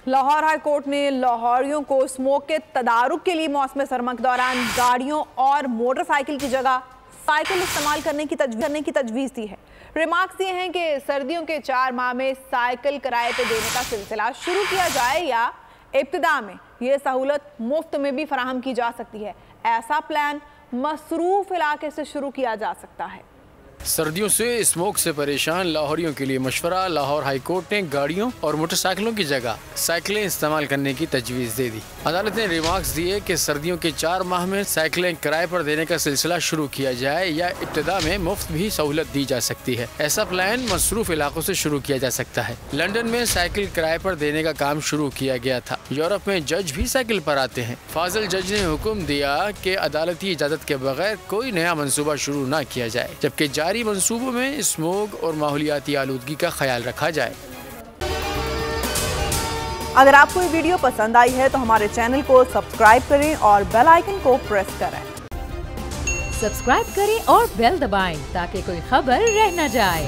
Lahore high court ने लाहौरियों को smoke के तदारुक के लिए मौसम सरमा के दौरान गाड़ियों और मोटरसाइकिल की जगह साइकिल इस्तेमाल करने की तजवीज़ दी है। रिमार्क्स ये हैं कि सर्दियों के 4 माह में साइकिल किराए पर देने का सिलसिला शुरू किया जाए या इब्तिदा में ये सहूलत मुफ्त में भी फराहम की जा सकती है। ऐसा प्लान मसरूफ इलाके से शुरू किया जा सकता है। सर्दियों से स्मोक से परेशान लाहौरियों के लिए मशवरा। लाहौर हाई कोर्ट ने गाड़ियों और मोटरसाइकिलों की जगह साइकिलें इस्तेमाल करने की तजवीज़ दे दी। अदालत ने रिमार्क्स दिए कि सर्दियों के 4 माह में साइकिलें किराए पर देने का सिलसिला शुरू किया जाए या इब्तिदा में मुफ्त भी सहूलत दी जा सकती है। ऐसा प्लान मसरूफ इलाकों से शुरू किया जा सकता है। लंदन में साइकिल किराए पर देने का काम शुरू किया गया था। यूरोप में जज भी साइकिल पर आते हैं। फाजिल जज ने हुक्म दिया कि अदालती इजाज़त के बगैर कोई नया मनसूबा शुरू न किया जाए, जबकि जारी मंसूबों में स्मोक और माहौलियाती आलूदगी का ख्याल रखा जाए। अगर आपको ये वीडियो पसंद आई है तो हमारे चैनल को सब्सक्राइब करें और बेल आइकन को प्रेस करें। सब्सक्राइब करें और बेल दबाएं ताकि कोई खबर रह न जाए।